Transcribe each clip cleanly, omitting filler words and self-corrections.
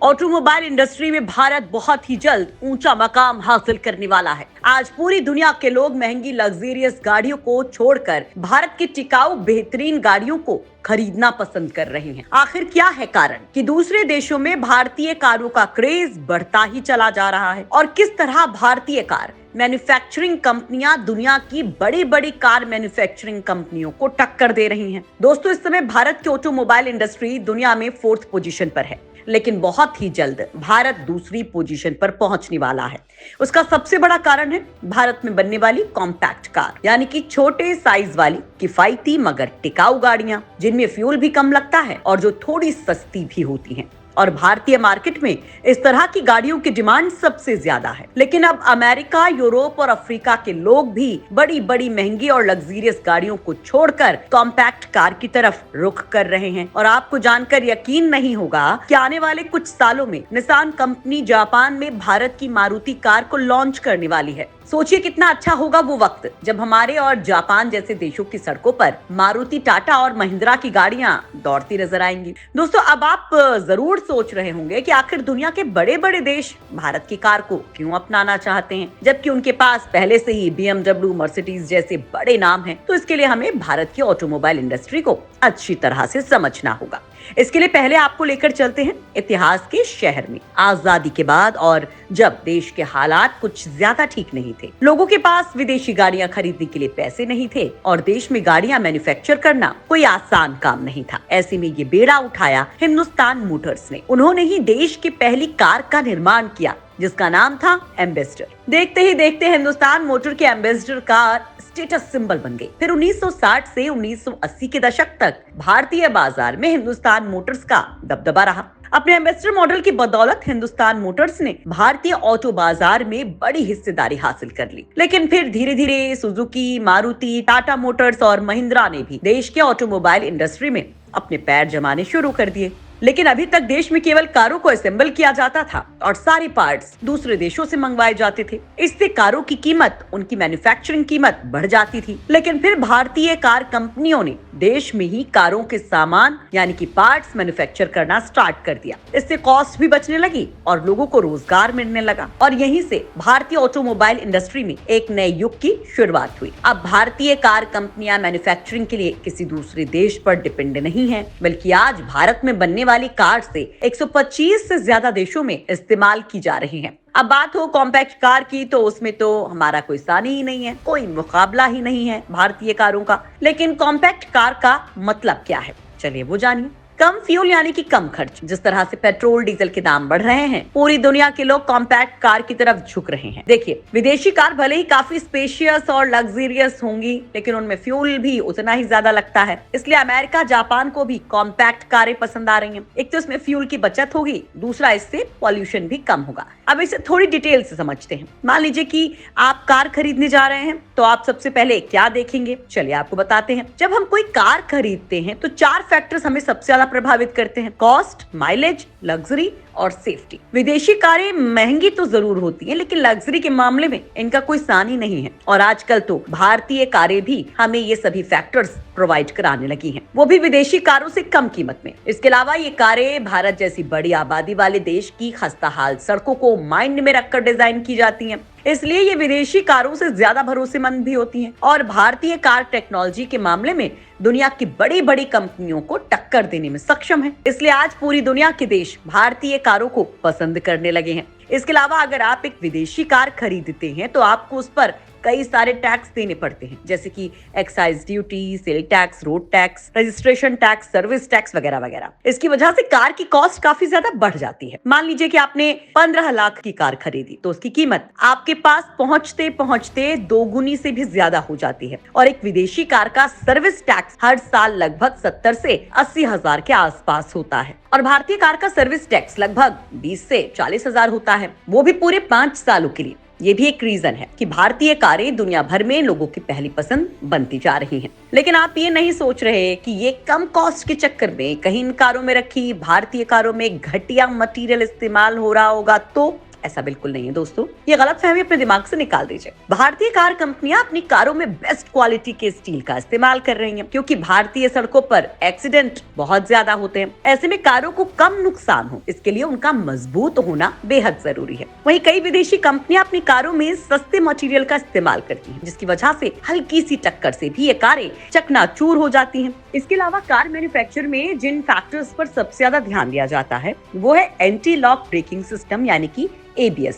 Automobile industry में भारत बहुत ही जल्द ऊंचा मकाम हासिल करने वाला है। आज पूरी दुनिया के लोग महंगी लग्जरियस गाड़ियों को छोड़कर भारत की टिकाऊ बेहतरीन गाड़ियों को खरीदना पसंद कर रहे हैं। आखिर क्या है कारण कि दूसरे देशों में भारतीय कारों का क्रेज बढ़ता ही चला जा रहा है और किस तरह भारतीय कार मैन्युफैक्चरिंग कंपनियां दुनिया की बड़ी बड़ी कार मैन्युफैक्चरिंग कंपनियों को टक्कर दे रही हैं। दोस्तों, इस समय भारत की ऑटोमोबाइल इंडस्ट्री दुनिया में 4th पोजीशन पर है, लेकिन बहुत ही जल्द भारत दूसरी पोजीशन पर पहुंचने वाला है। उसका सबसे बड़ा कारण है भारत में बनने वाली कॉम्पैक्ट कार, यानी कि छोटे साइज वाली किफायती मगर टिकाऊ गाड़ियां, जिनमें फ्यूल भी कम लगता है और जो थोड़ी सस्ती भी होती हैं। और भारतीय मार्केट में इस तरह की गाड़ियों की डिमांड सबसे ज्यादा है। लेकिन अब अमेरिका, यूरोप और अफ्रीका के लोग भी बड़ी बड़ी महंगी और लग्जरियस गाड़ियों को छोड़कर कॉम्पैक्ट कार की तरफ रुख कर रहे हैं। और आपको जानकर यकीन नहीं होगा कि आने वाले कुछ सालों में निसान कंपनी जापान में भारत की मारुति कार को लॉन्च करने वाली है। सोचिए कितना अच्छा होगा वो वक्त जब हमारे और जापान जैसे देशों की सड़कों पर मारुति, टाटा और महिंद्रा की गाड़ियां दौड़ती नजर आएंगी। दोस्तों, अब आप जरूर सोच रहे होंगे कि आखिर दुनिया के बड़े बड़े देश भारत की कार को क्यों अपनाना चाहते हैं, जबकि उनके पास पहले से ही BMW, मर्सिडीज जैसे बड़े नाम हैं। तो इसके लिए हमें भारत की ऑटोमोबाइल इंडस्ट्री को अच्छी तरह से समझना होगा। इसके लिए पहले आपको लेकर चलते हैं इतिहास के शहर में, आजादी के बाद और जब देश के हालात कुछ ज्यादा ठीक नहीं थे। लोगों के पास विदेशी गाड़ियां खरीदने के लिए पैसे नहीं थे और देश में गाड़ियां मैन्युफैक्चर करना कोई आसान काम नहीं था। ऐसे में ये बेड़ा उठाया हिंदुस्तान मोटर्स ने। उन्होंने ही देश की पहली कार का निर्माण किया, जिसका नाम था एम्बेसडर। देखते ही देखते हिंदुस्तान मोटर के एम्बेसडर कार स्टेटस सिंबल बन गई। फिर 1960 से 1980 के दशक तक भारतीय बाजार में हिंदुस्तान मोटर्स का दबदबा रहा। अपने एम्बेसडर मॉडल की बदौलत हिंदुस्तान मोटर्स ने भारतीय ऑटो बाजार में बड़ी हिस्सेदारी हासिल कर ली। लेकिन फिर धीरे धीरे सुजुकी, मारुति, टाटा मोटर्स और महिंद्रा ने भी देश के ऑटोमोबाइल इंडस्ट्री में अपने पैर जमाने शुरू कर दिए। लेकिन अभी तक देश में केवल कारों को असेंबल किया जाता था और सारे पार्ट्स दूसरे देशों से मंगवाए जाते थे। इससे कारों की कीमत, उनकी मैन्युफैक्चरिंग कीमत बढ़ जाती थी। लेकिन फिर भारतीय कार कंपनियों ने देश में ही कारों के सामान यानी कि पार्ट्स मैन्युफैक्चर करना स्टार्ट कर दिया। इससे कॉस्ट भी बचने लगी और लोगों को रोजगार मिलने लगा और यहीं से भारतीय ऑटोमोबाइल इंडस्ट्री में एक नए युग की शुरुआत हुई। अब भारतीय कार कंपनियां मैन्युफैक्चरिंग के लिए किसी दूसरे देश पर डिपेंड नहीं है, बल्कि आज भारत में बनने वाली कार से 125 से ज्यादा देशों में इस्तेमाल की जा रही हैं। अब बात हो कॉम्पैक्ट कार की, तो उसमें तो हमारा कोई सानी ही नहीं है, कोई मुकाबला ही नहीं है भारतीय कारों का। लेकिन कॉम्पैक्ट कार का मतलब क्या है, चलिए वो जानिए। कम फ्यूल यानी कि कम खर्च। जिस तरह से पेट्रोल डीजल के दाम बढ़ रहे हैं, पूरी दुनिया के लोग कॉम्पैक्ट कार की तरफ झुक रहे हैं। देखिए, विदेशी कार भले ही काफी स्पेशियस और लग्जरियस होंगी, लेकिन उनमें फ्यूल भी उतना ही ज्यादा लगता है। इसलिए अमेरिका, जापान को भी कॉम्पैक्ट कारें पसंद आ रही हैं। एक तो इसमें फ्यूल की बचत होगी, दूसरा इससे पॉल्यूशन भी कम होगा। अब इसे थोड़ी डिटेल से समझते हैं। मान लीजिए कि आप कार खरीदने जा रहे हैं, तो आप सबसे पहले क्या देखेंगे, चलिए आपको बताते हैं। जब हम कोई कार खरीदते हैं तो 4 फैक्टर्स हमें सबसे ज्यादा प्रभावित करते हैं: कॉस्ट, माइलेज, लग्जरी और सेफ्टी। विदेशी कारें महंगी तो जरूर होती हैं, लेकिन लग्जरी के मामले में इनका कोई सानी नहीं है। और आजकल तो भारतीय कारें भी हमें ये सभी फैक्टर्स प्रोवाइड कराने लगी हैं, वो भी विदेशी कारों से कम कीमत में। इसके अलावा ये कारें भारत जैसी बड़ी आबादी वाले देश की खस्ताहाल सड़कों को माइंड में रखकर डिजाइन की जाती हैं, इसलिए ये विदेशी कारों से ज्यादा भरोसेमंद भी होती हैं और भारतीय कार टेक्नोलॉजी के मामले में दुनिया की बड़ी बड़ी कंपनियों को टक्कर देने में सक्षम है। इसलिए आज पूरी दुनिया के देश भारतीय कारों को पसंद करने लगे हैं। इसके अलावा अगर आप एक विदेशी कार खरीदते हैं तो आपको उस पर कई सारे टैक्स देने पड़ते हैं, जैसे कि excise duty, sale tax, road tax, registration tax, service tax वगैरह वगैरह। इसकी वजह से कार की कॉस्ट काफी ज्यादा बढ़ जाती है। मान लीजिए कि आपने 15 लाख की कार खरीदी, तो उसकी कीमत आपके पास पहुंचते पहुंचते 2 गुनी से भी ज्यादा हो जाती है। और एक विदेशी कार का सर्विस टैक्स हर साल लगभग 70 से 80 हजार के आसपास होता है और भारतीय कार का सर्विस टैक्स लगभग 20 से 40 हजार होता है, वो भी पूरे 5 सालों के लिए। ये भी एक रीजन है कि भारतीय कारें दुनिया भर में लोगों की पहली पसंद बनती जा रही हैं। लेकिन आप ये नहीं सोच रहे कि ये कम कॉस्ट के चक्कर में कहीं इन कारों में रखी भारतीय कारों में घटिया मटेरियल इस्तेमाल हो रहा होगा। तो ऐसा बिल्कुल नहीं है दोस्तों, ये गलतफहमी अपने दिमाग से निकाल दीजिए। भारतीय कार कंपनियां अपनी कारों में बेस्ट क्वालिटी के स्टील का इस्तेमाल कर रही हैं, क्योंकि भारतीय सड़कों पर एक्सीडेंट बहुत ज्यादा होते हैं। ऐसे में कारों को कम नुकसान हो, इसके लिए उनका मजबूत होना बेहद जरूरी है। वहीं कई विदेशी कंपनियां अपनी कारों में सस्ते मटेरियल का इस्तेमाल करती हैं, जिसकी वजह से हल्की सी टक्कर से भी ये कारें चकनाचूर हो जाती हैं। इसके अलावा कार मैन्युफैक्चर में जिन फैक्टर्स पर सबसे ज्यादा ध्यान दिया जाता है वो है एंटी लॉक ब्रेकिंग सिस्टम यानी कि ABS।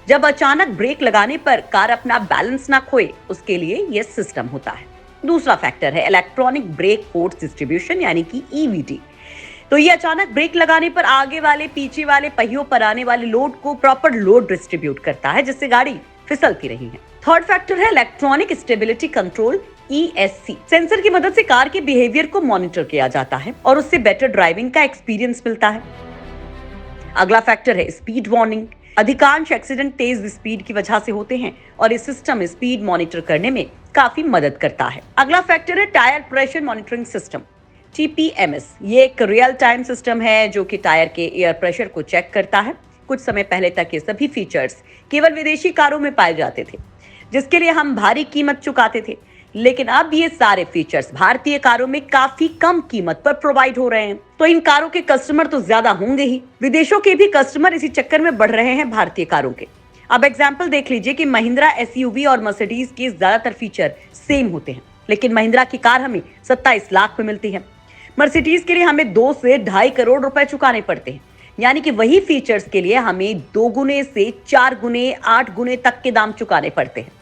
जब अचानक ब्रेक लगाने पर कार अपना बैलेंस ना खोए, उसके लिए यह सिस्टम होता है। दूसरा फैक्टर है इलेक्ट्रॉनिक ब्रेक फोर्स डिस्ट्रीब्यूशन यानी कि EBD। तो ये अचानक ब्रेक लगाने पर आगे वाले पीछे वाले पहियों पर आने वाले लोड को प्रॉपर लोड डिस्ट्रीब्यूट करता है, जिससे गाड़ी फिसलती नहीं है। थर्ड फैक्टर है electronic stability control ESC। Sensor की मदद से कार के बिहेवियर को मॉनिटर किया जाता है और उससे बेटर ड्राइविंग का एक्सपीरियंस मिलता है। अगला फैक्टर है स्पीड वार्निंग। अधिकांश एक्सीडेंट तेज स्पीड की वजह से होते हैं और इस सिस्टम स्पीड मॉनिटर करने में काफी मदद करता है। अगला फैक्टर है tyre pressure monitoring system TPMS। ये एक रियल टाइम सिस्टम है जो कि टायर के एयर प्रेशर को चेक करता है। कुछ समय पहले तक ये सभी फीचर्स केवल विदेशी कारों में पाए जाते थे, जिसके लिए हम भारी कीमत चुकाते थे, लेकिन अब ये सारे फीचर्स भारतीय कारों में काफी कम कीमत पर प्रोवाइड हो रहे हैं। तो इन कारों के कस्टमर तो ज्यादा होंगे ही, विदेशों के भी कस्टमर इसी चक्कर में बढ़ रहे हैं भारतीय कारों के। अब एग्जांपल देख लीजिए कि महिंद्रा SUV और मर्सिडीज के ज्यादातर फीचर सेम होते हैं, लेकिन महिंद्रा की कार हमें 27 लाख में मिलती है। मर्सिडीज के लिए हमें 2 से 2.5 करोड़ रुपए चुकाने पड़ते हैं, यानी कि वही फीचर्स के लिए हमें 2 गुने से 4 गुने 8 गुने तक के दाम चुकाने पड़ते हैं।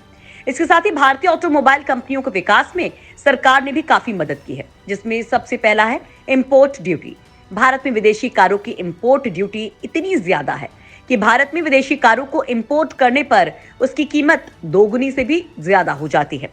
इसके साथ ही भारतीय ऑटोमोबाइल कंपनियों के विकास में सरकार ने भी काफी मदद की है, जिसमें सबसे पहला है इंपोर्ट ड्यूटी। भारत में विदेशी कारों की इंपोर्ट ड्यूटी इतनी ज्यादा है कि भारत में विदेशी कारों को इंपोर्ट करने पर उसकी कीमत 2 गुनी से भी ज्यादा हो जाती है।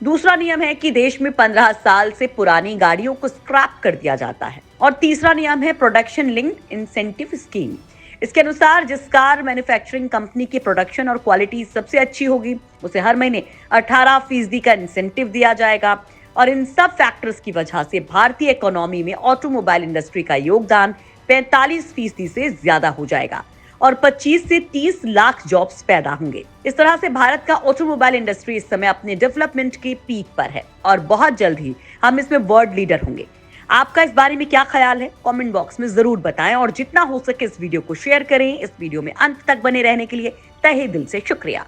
दूसरा नियम है कि देश में 15 साल से पुरानी गाड़ियों को स्क्रैप कर दिया जाता है। और तीसरा नियम है प्रोडक्शन लिंक्ड इंसेंटिव स्कीम। इसके अनुसार जिस कार मैन्युफैक्चरिंग कंपनी की प्रोडक्शन और क्वालिटी सबसे अच्छी होगी, उसे हर महीने 18% का इंसेंटिव दिया जाएगा। और इन सब फैक्टर्स की वजह से भारतीय इकोनॉमी में ऑटोमोबाइल इंडस्ट्री का योगदान 45% से ज्यादा हो जाएगा और 25 से 30 लाख जॉब्स पैदा होंगे। इस तरह से भारत का ऑटोमोबाइल इंडस्ट्री इस समय अपने डेवलपमेंट के पीक पर है और बहुत जल्द ही हम इसमें वर्ल्ड लीडर होंगे। आपका इस बारे में क्या ख्याल है, कमेंट बॉक्स में जरूर बताएं और जितना हो सके इस वीडियो को शेयर करें। इस वीडियो में अंत तक बने रहने के लिए तहे दिल से शुक्रिया।